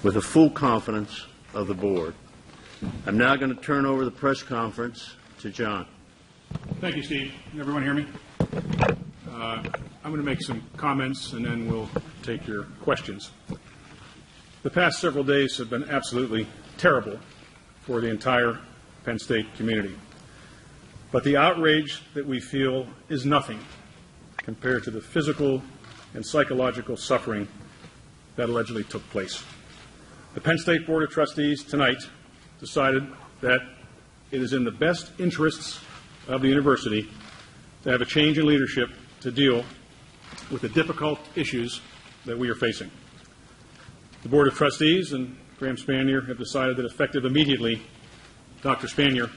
with the full confidence of the board. I'm now going to turn over the press conference to John. Thank you, Steve. Can everyone hear me? I'm going to make some comments and then we'll take your questions. The past several days have been absolutely terrible for the entire Penn State community. But the outrage that we feel is nothing compared to the physical and psychological suffering that allegedly took place. The Penn State Board of Trustees tonight decided that it is in the best interests of the university to have a change in leadership to deal with the difficult issues that we are facing. The Board of Trustees and Graham Spanier have decided that effective immediately, Dr. Spanier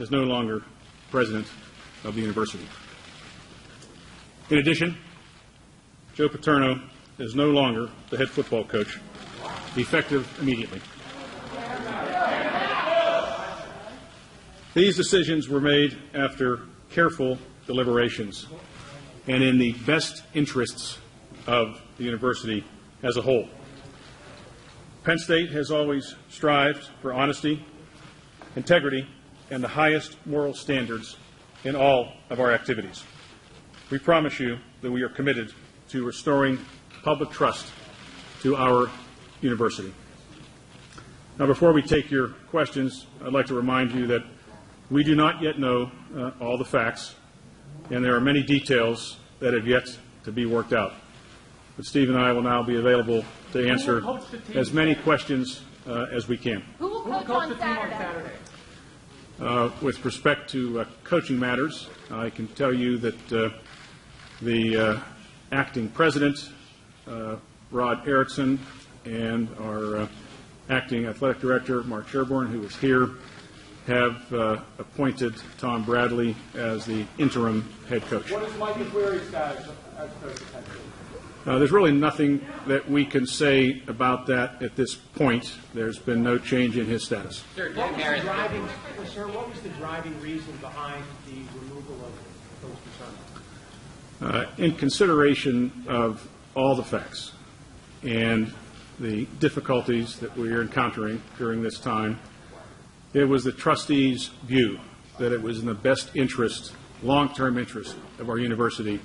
is no longer president of the university. In addition, Joe Paterno is no longer the head football coach, effective immediately. These decisions were made after careful deliberations and in the best interests of the university as a whole. Penn State has always strived for honesty, integrity, and the highest moral standards in all of our activities. We promise you that we are committed to restoring public trust to our university. Now, before we take your questions, I'd like to remind you that we do not yet know all the facts, and there are many details that have yet to be worked out. But Steve and I will now be available to answer as many questions as we can. Who will coach on Saturday? With respect to coaching matters, I can tell you that the acting president, Rod Erickson, and our acting athletic director, Mark Sherborne, who is here, have appointed Tom Bradley as the interim head coach. What is Mike McQuarrie's status as coach of Penn State? There's really nothing that we can say about that at this point. There's been no change in his status. What was the driving reason behind the removal of Coach Paterno? In consideration of all the facts and the difficulties that we are encountering during this time, it was the trustees' view that it was in the best interest, long-term interest of our university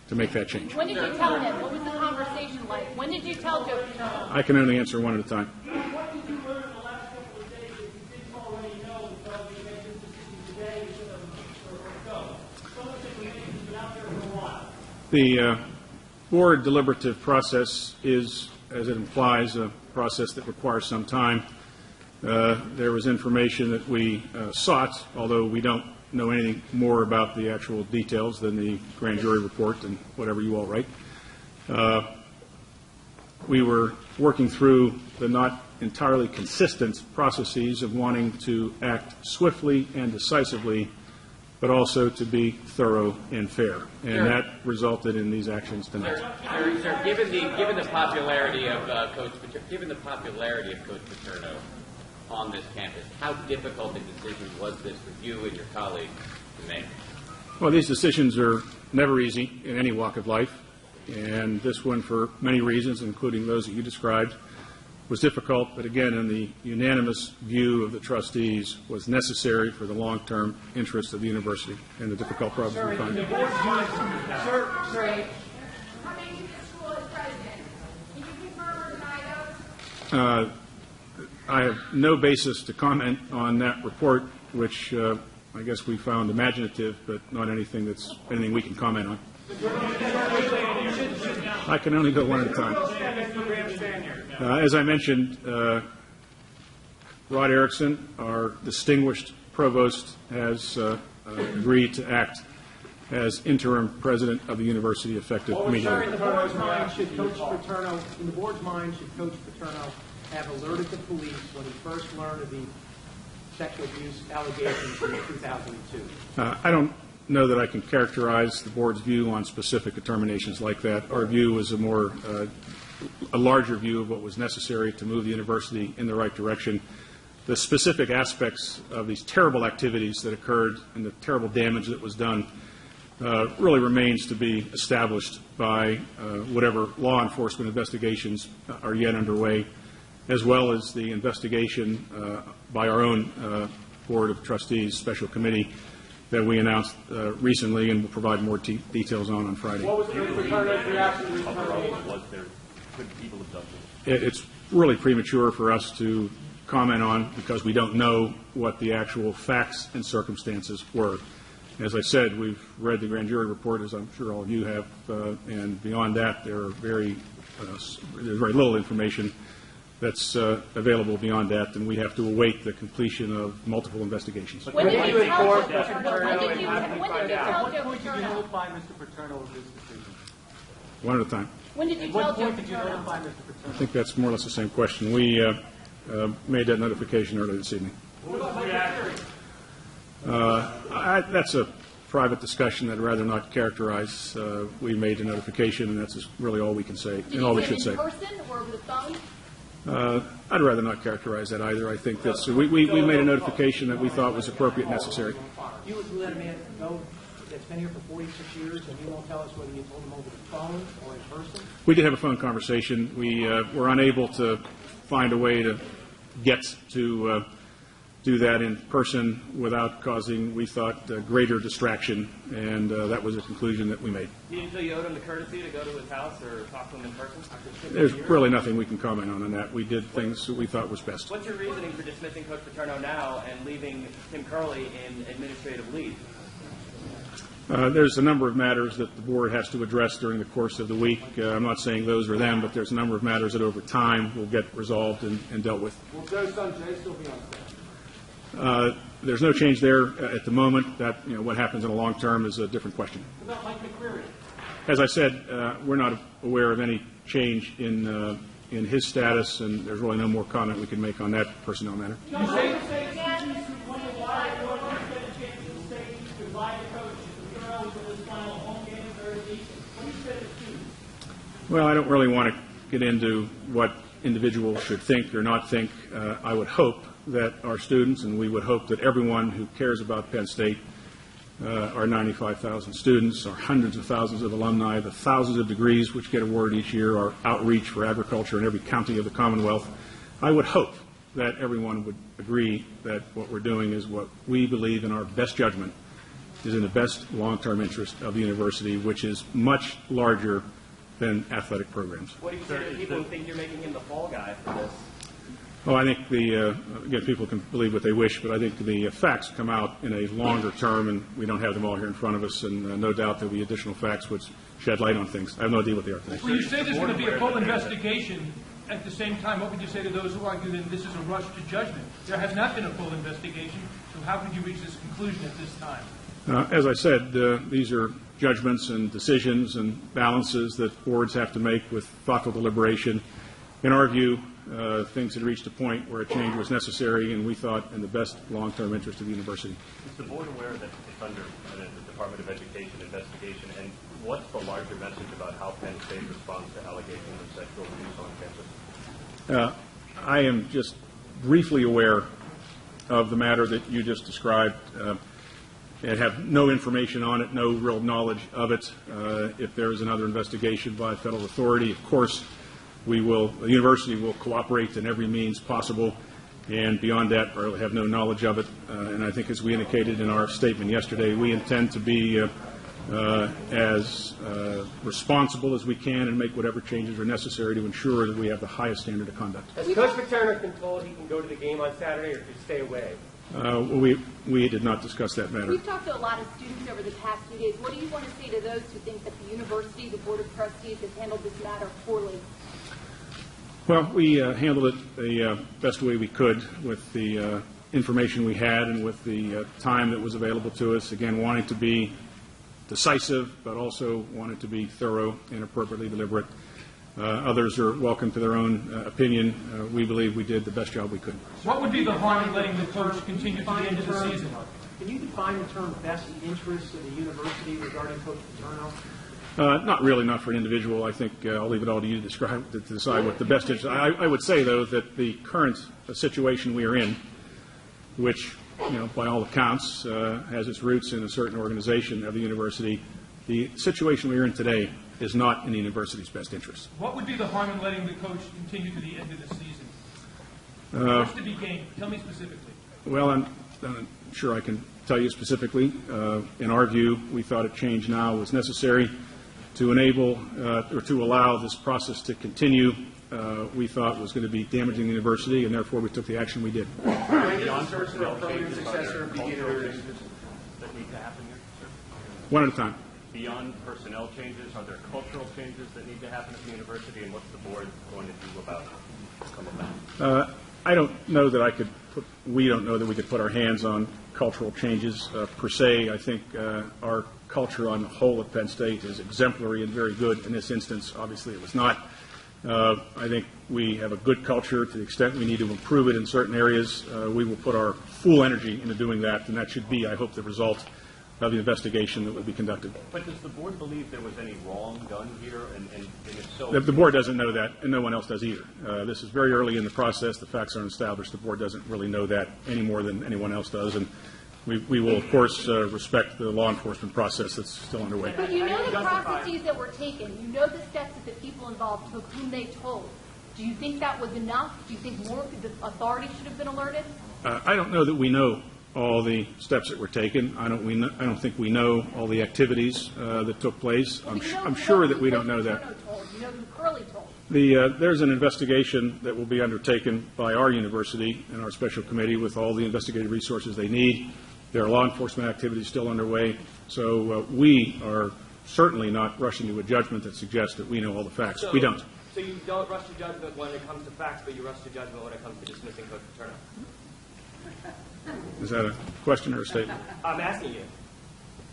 to make that change. When did you tell him? What was the conversation like? When did you tell Joe Paterno? I can only answer one at a time. What did you learn in the last couple of days that you didn't already know because you made this decision today instead of go? Some of the information has been out there for a while. The board deliberative process is, as it implies, a process that requires some time. There was information that we sought, although we don't know anything more about the actual details than the grand jury report and whatever you all write. We were working through the not entirely consistent processes of wanting to act swiftly and decisively, but also to be thorough and fair, and that resulted in these actions tonight. Sir, given the popularity of Coach Paterno on this campus, how difficult a decision was this for you and your colleagues to make? Well, these decisions are never easy in any walk of life, and this one, for many reasons, including those that you described, was difficult, but again, in the unanimous view of the trustees, was necessary for the long-term interest of the university and the difficult problems we find. Sir, I have no basis to comment on that report, which I guess we found imaginative, but not anything we can comment on. I can only go one at a time. As I mentioned, Rod Erickson, our distinguished provost, has agreed to act as interim president of the university effective immediately. In the board's mind, should Coach Paterno have alerted the police when he first learned of the sexual abuse allegations in 2002? I don't know that I can characterize the board's view on specific determinations like that. Our view was a larger view of what was necessary to move the university in the right direction. The specific aspects of these terrible activities that occurred and the terrible damage that was done really remains to be established by whatever law enforcement investigations are yet underway. as well as the investigation by our own Board of Trustees Special Committee that we announced recently and will provide more details on Friday. What was Mr. Paterno's reaction to the termination? Was there, could people have done this? It's really premature for us to comment on because we don't know what the actual facts and circumstances were. As I said, we've read the grand jury report, as I'm sure all of you have, and beyond that, there's very little information that's available beyond that, and we have to await the completion of multiple investigations. When did you tell Joe Mr. Paterno? When did you tell What Joe point did you Paterno? notify Mr. Paterno of this decision? One at a time. When did you At tell what Joe point did you Paterno? notify Mr. I Paterno? think that's more or less the same question. We made that notification earlier this evening. What was the reaction? That's a private discussion that I'd rather not characterize. We made the notification, and that's really all we can say, Did and all you we say should it say. in person or over the phone? I'd rather not characterize that either. I think that's, we made a notification that we thought was appropriate and necessary. You would let a man know that's been here for 46 years, and you won't tell us whether you told him over the phone or in person? We did have a phone conversation. We were unable to find a way to get to do that in person without causing, we thought, greater distraction, and that was a conclusion that we made. You didn't feel you owed him the courtesy to go to his house or talk to him in person? There's really nothing we can comment on that. We did things that we thought was best. What's your reasoning for dismissing Coach Paterno now and leaving Tim Curley in administrative leave? There's a number of matters that the board has to address during the course of the week. I'm not saying those are them, but there's a number of matters that over time will get resolved and dealt with. Will Joe's son Jay still be on staff? There's no change there at the moment. That, what happens in the long term is a different question. What about Mike McCreary? As I said, we're not aware of any change in his status, and there's really no more comment we can make on that personnel matter. You say it's one of the why you want to get a chance to say goodbye to Coach Paterno for this final home game of their season. What do you say to students? Well, I don't really want to get into what individuals should think or not think. I would hope that our students, and we would hope that everyone who cares about Penn State, our 95,000 students, our hundreds of thousands of alumni, the thousands of degrees which get awarded each year, our outreach for agriculture in every county of the Commonwealth, I would hope that everyone would agree that what we're doing is what we believe in our best judgment is in the best long-term interest of the university, which is much larger than athletic programs. What do you say to people who think you're making him the fall guy for this? Well, I think again, people can believe what they wish, but I think the facts come out in a longer term, and we don't have them all here in front of us, and no doubt there'll be additional facts which shed light on things. I have no idea what they are today. When you say there's going to be a full investigation, at the same time, what would you say to those who argue that this is a rush to judgment? There has not been a full investigation, so how could you reach this conclusion at this time? As I said, these are judgments and decisions and balances that boards have to make with thoughtful deliberation. In our view, things had reached a point where a change was necessary, and we thought in the best long-term interest of the university. Is the board aware that it's under the Department of Education investigation, and what's the larger message about how Penn State responds to allegations of sexual abuse on campus? I am just briefly aware of the matter that you just described. And have no information on it, no real knowledge of it. If there is another investigation by a federal authority, of course, the university will cooperate in every means possible, and beyond that, I really have no knowledge of it. And I think as we indicated in our statement yesterday, we intend to be as responsible as we can and make whatever changes are necessary to ensure that we have the highest standard of conduct. Has Coach Paterno been told he can go to the game on Saturday or to stay away? We did not discuss that matter. We've talked to a lot of students over the past few days. What do you want to say to those who think that the university, the Board of Trustees, has handled this matter poorly? Well, we handled it the best way we could with the information we had and with the time that was available to us. Again, wanting to be decisive, but also wanted to be thorough and appropriately deliberate. Others are welcome to their own opinion. We believe we did the best job we could. What would be the harm in letting the coach continue to the end of the season? Can you define the term best interests of the university regarding Coach Paterno? Not really, not for an individual. I think I'll leave it all to you to decide what the best is. I would say, though, that the current situation we are in, which, by all accounts, has its roots in a certain organization of the university, the situation we are in today is not in the university's best interest. What would be the harm in letting the coach continue to the end of the season? What's to be gained? Tell me specifically. Well, I'm sure I can tell you specifically. In our view, we thought a change now was necessary to enable or to allow this process to continue. We thought was going to be damaging the university, and therefore we took the action we did. Beyond personnel changes, are there cultural changes that need to happen here, sir? One at a time. Beyond personnel changes, are there cultural changes that need to happen at the university, and what's the board going to do about some of that? I don't know that I could put, we don't know that we could put our hands on cultural changes per se. I think our culture on the whole at Penn State is exemplary and very good. In this instance, obviously it was not. I think we have a good culture. To the extent we need to improve it in certain areas, we will put our full energy into doing that, and that should be, I hope, the result of the investigation that will be conducted. But does the board believe there was any wrong done here, and if so? The board doesn't know that, and no one else does either. This is very early in the process. The facts aren't established. The board doesn't really know that any more than anyone else does, and we will, of course, respect the law enforcement process that's still underway. But you know the processes that were taken. You know the steps that the people involved took, whom they told. Do you think that was enough? Do you think more the authorities should have been alerted? I don't know that we know all the steps that were taken. I don't think we know all the activities that took place. I'm sure that we don't know that. You know who Curley told. There's an investigation that will be undertaken by our university and our special committee with all the investigative resources they need. There are law enforcement activities still underway, so we are certainly not rushing to a judgment that suggests that we know all the facts. We don't. So you don't rush to judgment when it comes to facts, but you rush to judgment when it comes to dismissing Coach Paterno? Is that a question or a statement? I'm asking you.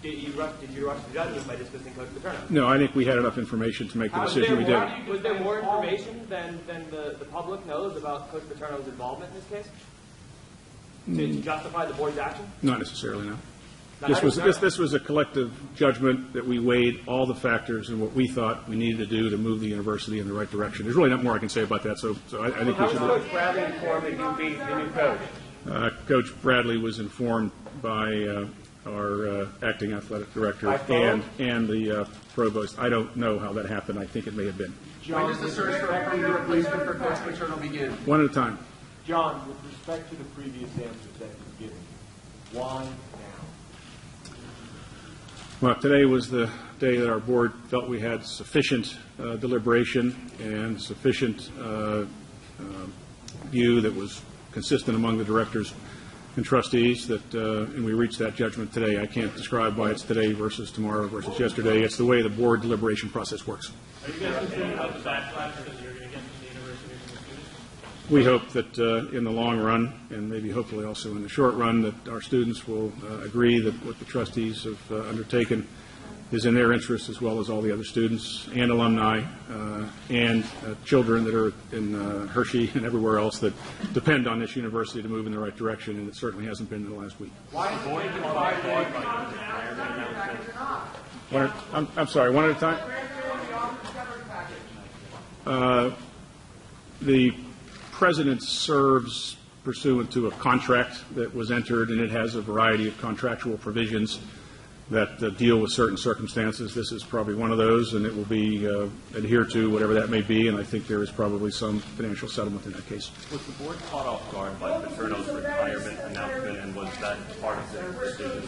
Did you rush to judgment by dismissing Coach Paterno? No, I think we had enough information to make the decision we did. Was there more information than the public knows about Coach Paterno's involvement in this case? To justify the board's action? Not necessarily, no. This was a collective judgment that we weighed all the factors and what we thought we needed to do to move the university in the right direction. There's really not more I can say about that, so I think we should. How was Coach Bradley informed that you'd be the new coach? Coach Bradley was informed by our acting athletic director and the provost. I don't know how that happened. I think it may have been. When does the search for a replacement for Coach Paterno begin? One at a time. John, with respect to the previous answers that you've given, why now? Well, today was the day that our board felt we had sufficient deliberation and sufficient view that was consistent among the directors and trustees and we reached that judgment today. I can't describe why it's today versus tomorrow versus yesterday. It's the way the board deliberation process works. Are you guys concerned about the backlash that you're going to get from the university and the students? We hope that in the long run, and maybe hopefully also in the short run, that our students will agree that what the trustees have undertaken is in their interest, as well as all the other students and alumni and children that are in Hershey and everywhere else that depend on this university to move in the right direction, and it certainly hasn't been in the last week. I'm sorry, one at a time? The President serves pursuant to a contract that was entered, and it has a variety of contractual provisions that deal with certain circumstances. This is probably one of those, and it will be adhered to, whatever that may be, and I think there is probably some financial settlement in that case. Was the board caught off guard by Paterno's retirement announcement, and was that part of the decision,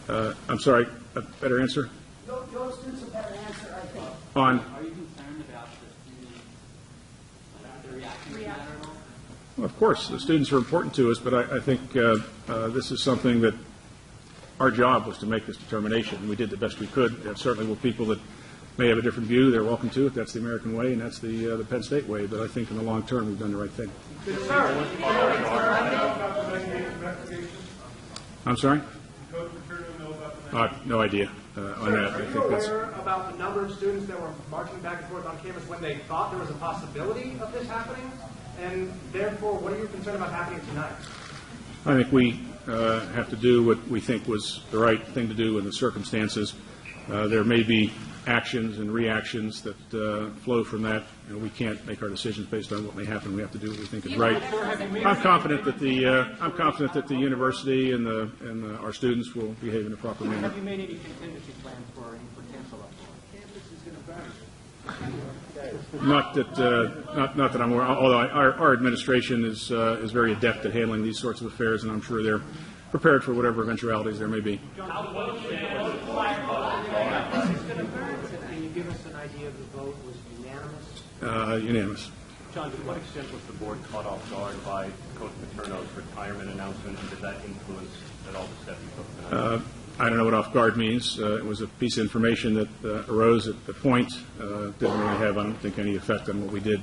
sir? I'm sorry, a better answer? Your students a better answer, I think. On? Are you concerned about the students, about their reaction to that at all? Well, of course, the students are important to us, but I think this is something that our job was to make this determination, and we did the best we could. There certainly were people that may have a different view. They're welcome to it. That's the American way, and that's the Penn State way. But I think in the long term, we've done the right thing. I'm sorry? No idea on that. Are you aware about the number of students that were marching back and forth on campus when they thought there was a possibility of this happening? And therefore, what are you concerned about happening tonight? I think we have to do what we think was the right thing to do in the circumstances. There may be actions and reactions that flow from that. We can't make our decisions based on what may happen. We have to do what we think is right. I'm confident that the university and our students will behave in a proper manner. Have you made any contingency plans for any potential upset? Campus is going to vary. Not that I'm aware, although our administration is very adept at handling these sorts of affairs, and I'm sure they're prepared for whatever eventualities there may be. Can you give us an idea of the vote? Was it unanimous? Unanimous. John, to what extent was the board caught off guard by Coach Paterno's retirement announcement, and did that influence at all the steps you took tonight? I don't know what off guard means. It was a piece of information that arose at the point. Didn't really have, I don't think, any effect on what we did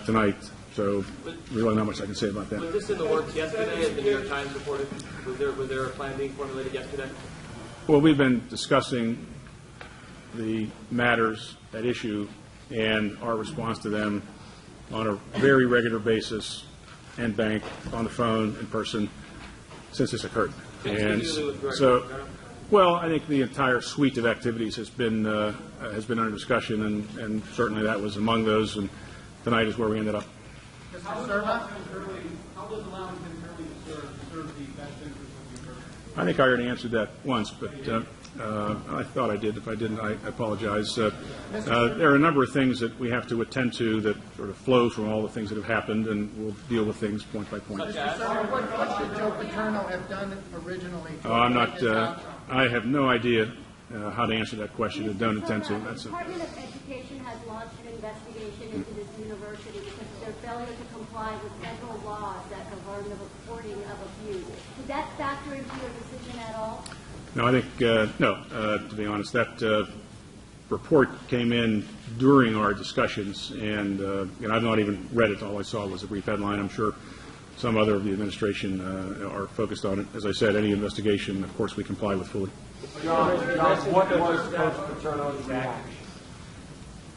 tonight. So really not much I can say about that. Was this in the works yesterday, as the New York Times reported? Was there a plan being formulated yesterday? Well, we've been discussing the matters at issue and our response to them on a very regular basis, en banc, on the phone, in person, since this occurred. And so, well, I think the entire suite of activities has been under discussion, and certainly that was among those. And tonight is where we ended up. How does allowing Tim Curley to serve the best interest of the university? I think I already answered that once, but I thought I did. If I didn't, I apologize. There are a number of things that we have to attend to that sort of flow from all the things that have happened, and we'll deal with things point by point. What should Joe Paterno have done originally? I'm not. I have no idea how to answer that question, and don't intend to. The Department of Education has launched an investigation into this university because of their failure to comply with federal laws that govern the reporting of abuse. Did that factor into your decision at all? No, I think no. To be honest, that report came in during our discussions, and I've not even read it. All I saw was a brief headline. I'm sure some other of the administration are focused on it. As I said, any investigation, of course, we comply with fully. John, what was Coach Paterno's reaction?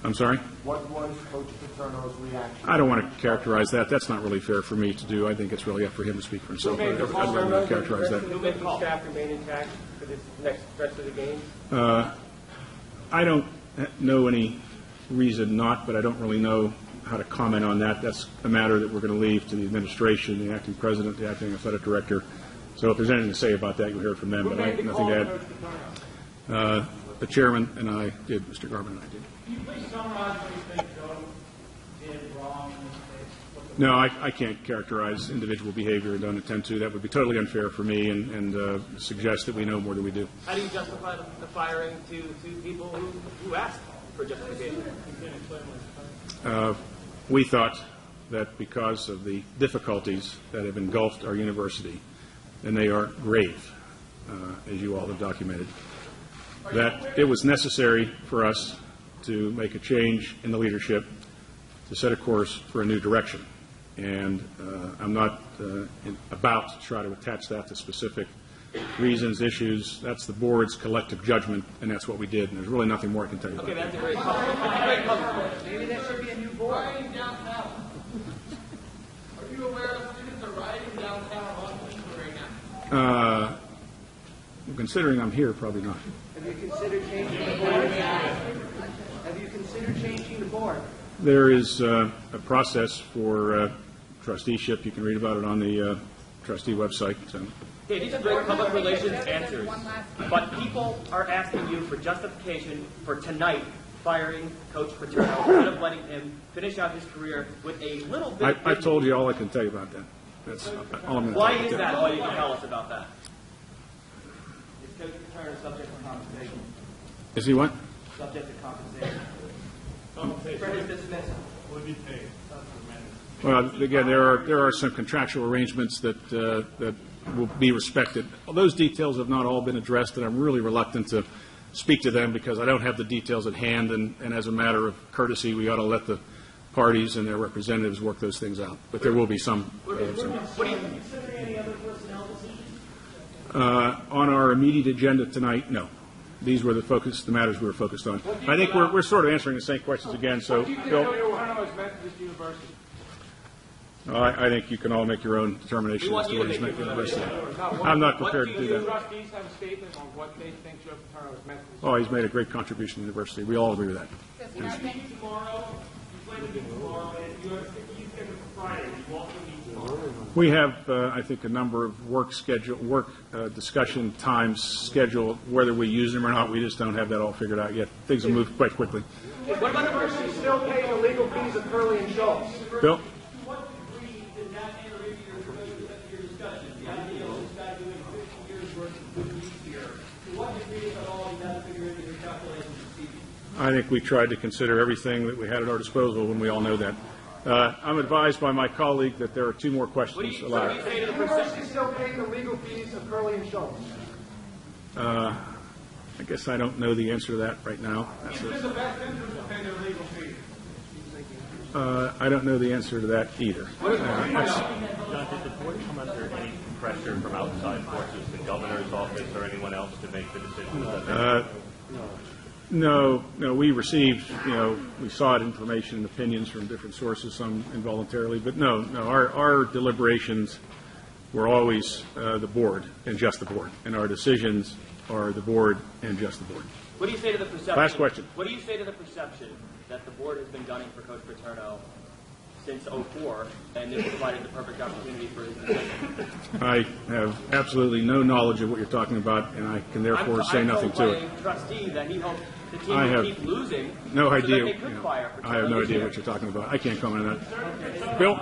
I'm sorry? What was Coach Paterno's reaction? I don't want to characterize that. That's not really fair for me to do. I think it's really up for him to speak for himself. I'd rather not characterize that. Will making staff remain intact for this next rest of the game? I don't know any reason not, but I don't really know how to comment on that. That's a matter that we're going to leave to the administration, the acting president, the acting athletic director. So if there's anything to say about that, you'll hear it from them, but I have nothing to add. The chairman and I did, Mr. Garvin and I did. Can you please summarize what you think Joe did wrong in this case? No, I can't characterize individual behavior and don't intend to. That would be totally unfair for me and suggest that we know more than we do. How do you justify the firing to people who asked for justification? We thought that because of the difficulties that have engulfed our university, and they are grave, as you all have documented, that it was necessary for us to make a change in the leadership to set a course for a new direction. And I'm not about to try to attach that to specific reasons, issues. That's the board's collective judgment, and that's what we did. And there's really nothing more I can tell you about Okay, that. that's a great comment. Maybe there should be a new board. Rioting downtown. Are you aware of students are rioting downtown on Kingswood right now? Considering I'm here, probably not. Have you considered changing the board? Have you considered changing the board? There is a process for trusteeship. You can read about it on the trustee website. Okay, these are great public relations answers, but people are asking you for justification for tonight firing Coach Paterno instead of letting him finish out his career with a little bit. I've told you all I can tell you about that. That's all I'm going to Why tell you. is that all you can tell us about that? Is Coach Paterno subject to compensation? Is he what? Subject to compensation? For his dismissal. Would be paid. Well, again, there are some contractual arrangements that will be respected. Well, those details have not all been addressed, and I'm really reluctant to speak to them because I don't have the details at hand, and as a matter of courtesy, we ought to let the parties and their representatives work those things out. But there will be some. What do you consider any other personnel decisions? On our immediate agenda tonight, no. These were the matters we were focused on. I think we're sort of answering the same questions again. So, Bill, I think you can all make your own determination as to what he's meant to the university. I'm not prepared to do that. Trustees have a statement on what they think Joe Paterno is meant to do. Oh, he's made a great contribution to the university. We all agree with that. Tomorrow, you plan to do tomorrow, and you have you scheduled for Friday. You also need tomorrow. We have, I think, a number of work discussion times scheduled. Whether we use them or not, we just don't have that all figured out yet. Things have moved quite quickly. What about the Is she still paying the legal fees of Curley and Schultz? Bill? To what degree did that enter into your discussion? The idea of this guy doing 50 years worth of good deeds here. To what degree, if at all, did that figure into your calculations this evening? I think we tried to consider everything that we had at our disposal when we all know that. I'm advised by my colleague that there are 2 more questions allowed. Is the university still paying the legal fees of Curley and Schultz? I guess I don't know the answer to that right now. It's in the best interest to pay their legal fees. I don't know the answer to that either. John, did the board come under any pressure from outside forces, the governor's office or anyone else to make the decisions? No, we received, we sought information and opinions from different sources, some involuntarily, but no, our deliberations were always the board and just the board, and our decisions are the board and just the board. What do you say to the perception? Last question. What do you say to the perception that the board has been gunning for Coach Paterno since '04, and this provided the perfect opportunity for his decision? I have absolutely no knowledge of what you're talking about, and I can therefore say nothing to it. I'm told by a trustee that he hoped the team I would have keep losing no so idea. that they could fire I have no Paterno this idea year. what you're talking about. I can't comment on that. Bill?